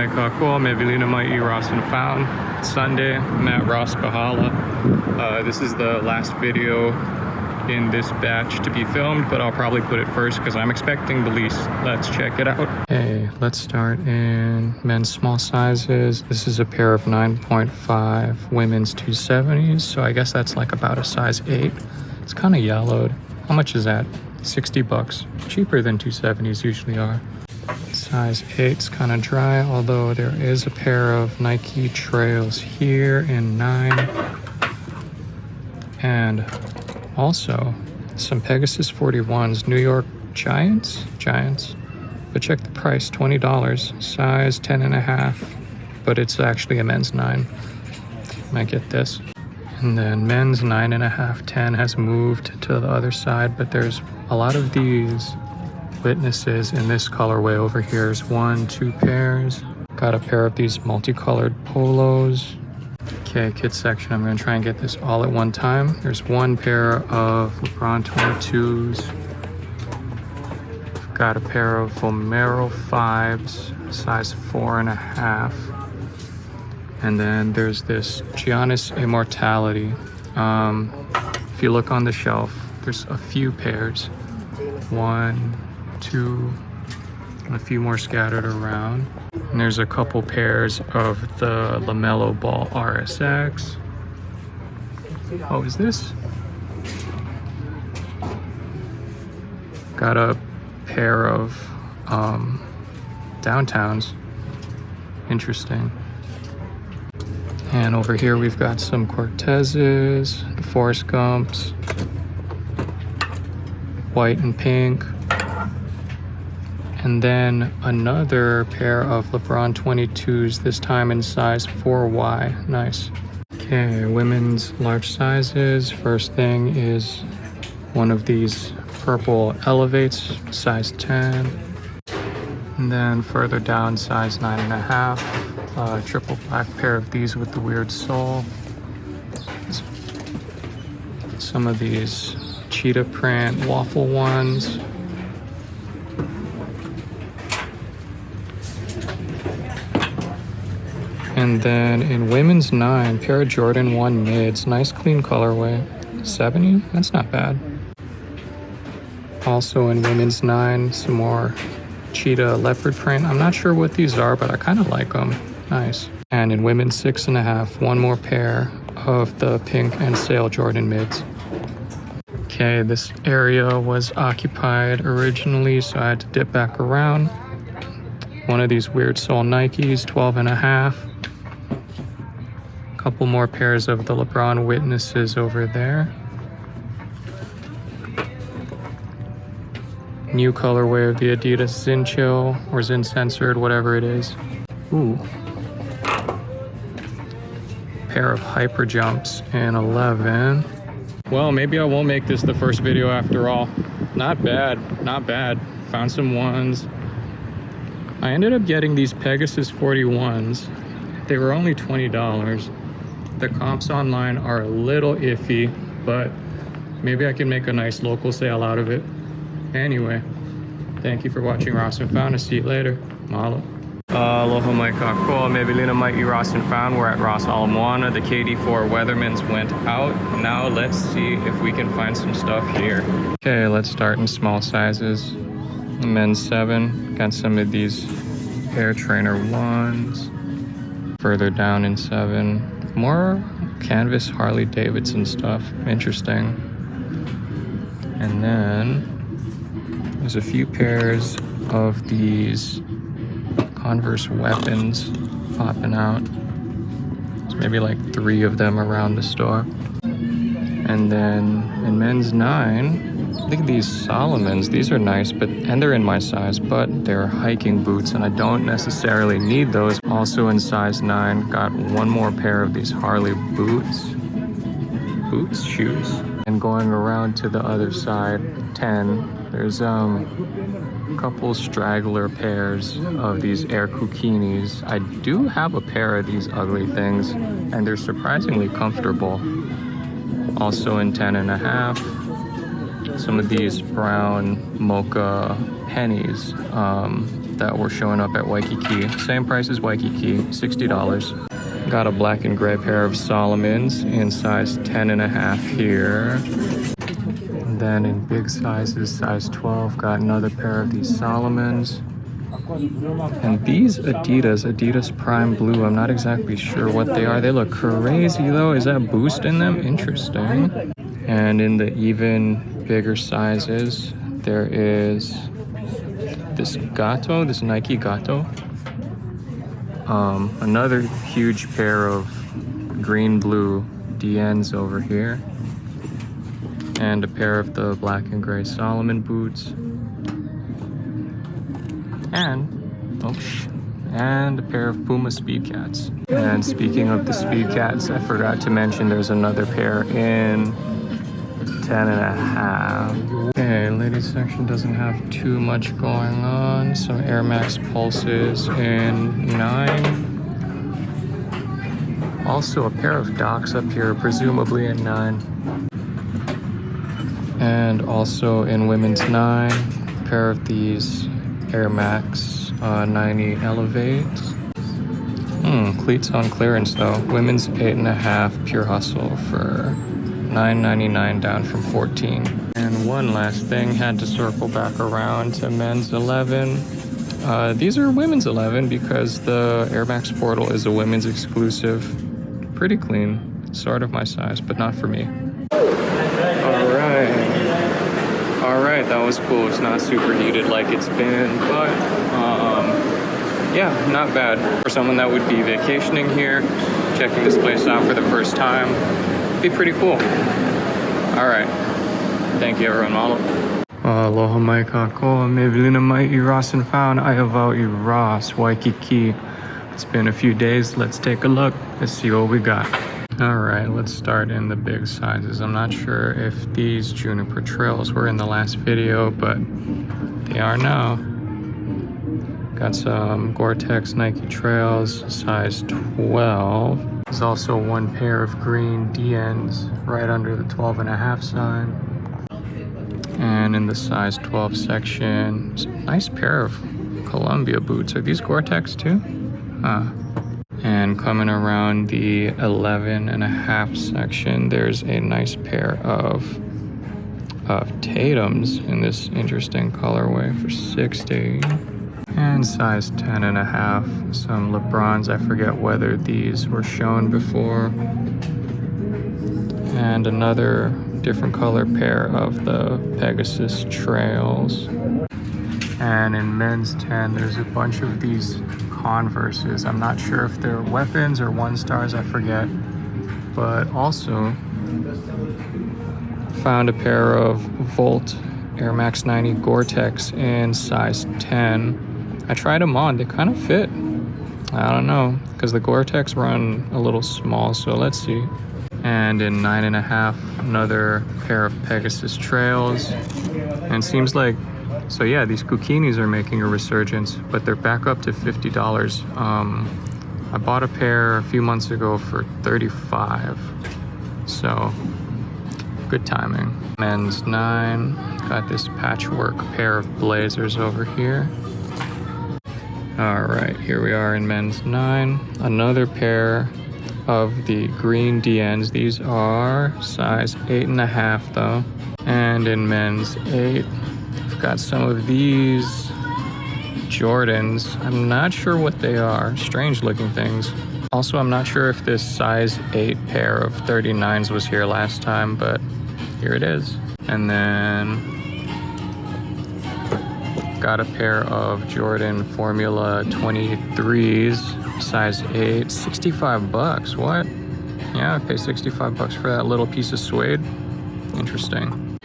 kako, me vilina mai I Ross and Found. Sunday, I'm at Ross Kahala. This is the last video in this batch to be filmed, but I'll probably put it first because I'm expecting the lease. Let's check it out. Okay, let's start in men's small sizes. This is a pair of 9.5 women's 270s, so I guess that's like about a size 8. It's kind of yellowed. How much is that? 60 bucks. Cheaper than 270s usually are. Size 8's kind of dry, although there is a pair of Nike Trails here in 9. And also some Pegasus 41s, New York Giants, but check the price, $20, size 10.5, but it's actually a men's 9. Might get this. And then men's 9.5, 10 has moved to the other side, but there's a lot of these Witnesses in this colorway over here. There's 1, 2 pairs. Got a pair of these multicolored polos. Okay, kids section, I'm gonna try and get this all at one time. There's 1 pair of LeBron 22s. Got a pair of Vomero 5s, size 4.5. And then there's this Giannis Immortality. If you look on the shelf, there's a few pairs. 1, 2, and a few more scattered around. And there's a couple pairs of the LaMelo Ball RSX. Oh, is this? Got a pair of Downtowns. Interesting. And over here we've got some Cortezes, the Forrest Gumps, white and pink. And then another pair of LeBron 22s, this time in size 4Y. Nice. Okay, women's large sizes. First thing is one of these purple Elevates, size 10. And then further down, size 9.5. Triple black pair of these with the weird sole. Some of these cheetah print waffle ones. And then in women's 9, pair of Jordan 1 mids, nice clean colorway. 70, that's not bad. Also in women's 9, some more cheetah leopard print. I'm not sure what these are, but I kind of like them. Nice. And in women's 6.5, 1 more pair of the pink and sale Jordan mids. Okay, this area was occupied originally, so I had to dip back around. One of these weird sole Nikes, 12.5. Couple more pairs of the LeBron Witnesses over there. New colorway of the Adidas Zin Chill or Zin Censored, whatever it is. Ooh. Pair of Hyper Jumps in 11. Well, maybe I won't make this the first video after all. Not bad, not bad. Found some ones. I ended up getting these Pegasus 41s. They were only $20. The comps online are a little iffy, but maybe I can make a nice local sale out of it. Anyway, thank you for watching Ross and Found. I'll see you later. Mahalo. Aloha mai kako, me vilina mai I Ross and Found. We're at Ross Ala Moana. The KD4 Weathermans went out. Now let's see if we can find some stuff here. Okay, let's start in small sizes. Men's 7, got some of these Air Trainer 1s. Further down in 7, more canvas Harley Davidson stuff. Interesting. And then there's a few pairs of these Converse Weapons popping out. There's maybe like 3 of them around the store. And then in men's 9, look at these Solomons. These are nice, and they're in my size, but they're hiking boots, and I don't necessarily need those. Also in size 9, got 1 more pair of these Harley shoes. And going around to the other side, 10, there's a couple straggler pairs of these Air Kukinis. I do have a pair of these ugly things, and they're surprisingly comfortable. Also in 10.5. some of these brown mocha pennies that were showing up at Waikiki. Same price as Waikiki, $60. Got a black and gray pair of Solomons in size 10.5 here. And then in big sizes, size 12, got another pair of these Solomons. And these Adidas Prime Blue, I'm not exactly sure what they are. They look crazy though. Is that Boost in them? Interesting. And in the even bigger sizes, there is this Gato, this Nike Gato. Another huge pair of green-blue DNs over here. And a pair of the black and gray Solomon boots. And a pair of Puma Speed Cats. And speaking of the Speed Cats, I forgot to mention there's another pair in 10.5. Okay, ladies section doesn't have too much going on. Some Air Max Pulses in 9. Also a pair of Docs up here, presumably in 9. And also in women's 9, a pair of these Air Max 90 Elevates. Cleats on clearance though. Women's 8.5 Pure Hustle for $9.99 down from $14. And one last thing, had to circle back around to men's 11. These are women's 11 because the Air Max Portal is a women's exclusive. Pretty clean, sort of my size, but not for me. Alright, that was cool. It's not super heated like it's been, but yeah, not bad. For someone that would be vacationing here, checking this place out for the first time, be pretty cool. Alright, thank you everyone. Mahalo. Aloha mai kākoa, me vilina mai I Ross and found I avau I Ross, Waikiki. It's been a few days, let's take a look. Let's see what we got. Alright, let's start in the big sizes. I'm not sure if these Juniper Trails were in the last video, but they are now. Got some Gore-Tex Nike Trails, size 12. There's also one pair of green DNs right under the 12.5 sign. And in the size 12 section, nice pair of Columbia boots. Are these Gore-Tex too? And coming around the 11.5 section, there's a nice pair of Tatums in this interesting colorway for $60. And size 10.5, some LeBrons. I forget whether these were shown before. And another different color pair of the Pegasus Trails. And in men's 10, there's a bunch of these Converses. I'm not sure if they're weapons or 1-stars, I forget. But also found a pair of Volt Air Max 90 Gore-Tex in size 10. I tried them on, they kind of fit. I don't know, because the Gore-Tex run a little small, so let's see. And in 9.5, another pair of Pegasus Trails. And seems like, so yeah, these Kukinis are making a resurgence, but they're back up to $50. I bought a pair a few months ago for $35. So, good timing. Men's 9, got this patchwork pair of blazers over here. All right, here we are in men's 9. Another pair of the green DNs. These are size 8.5 though. And in men's 8, I've got some of these Jordans. I'm not sure what they are, strange looking things. Also, I'm not sure if this size 8 pair of 39s was here last time, but here it is. And then got a pair of Jordan Formula 23s, size 8, 65 bucks. What? Yeah, I pay 65 bucks for that little piece of suede. Interesting.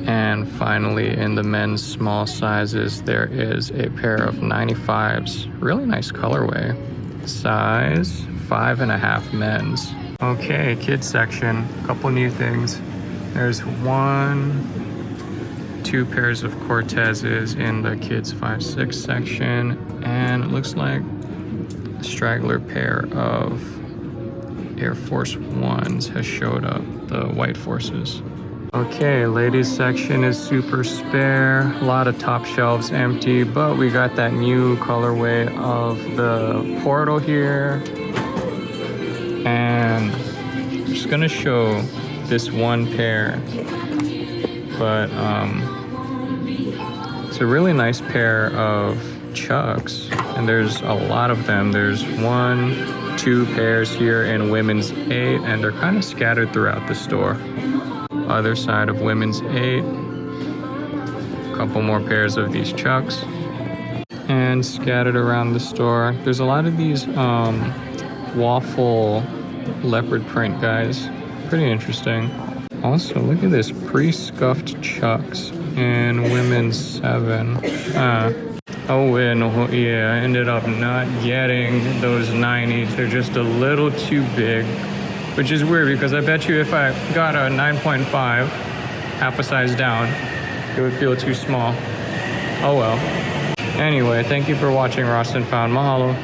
And finally, in the men's small sizes, there is a pair of 95s. Really nice colorway. Size 5.5 men's. Okay, kids section. Couple new things. There's 2 pairs of Cortezes in the kids 5-6 section, and it looks like a straggler pair of Air Force Ones has showed up, the White Forces. Okay, ladies section is super spare. A lot of top shelves empty, but we got that new colorway of the portal here. And I'm just gonna show this one pair, but it's a really nice pair of Chucks, and there's a lot of them. There's 1, 2 pairs here in women's 8, and they're kind of scattered throughout the store. Other side of women's 8, a couple more pairs of these Chucks, and scattered around the store. There's a lot of these waffle leopard print guys. Pretty interesting. Also, look at this pre-scuffed Chucks in women's 7. Oh, and yeah, I ended up not getting those 90s. They're just a little too big, which is weird because I bet you if I got a 9.5, half a size down, it would feel too small. Oh well. Anyway, thank you for watching Lost and Found. Mahalo.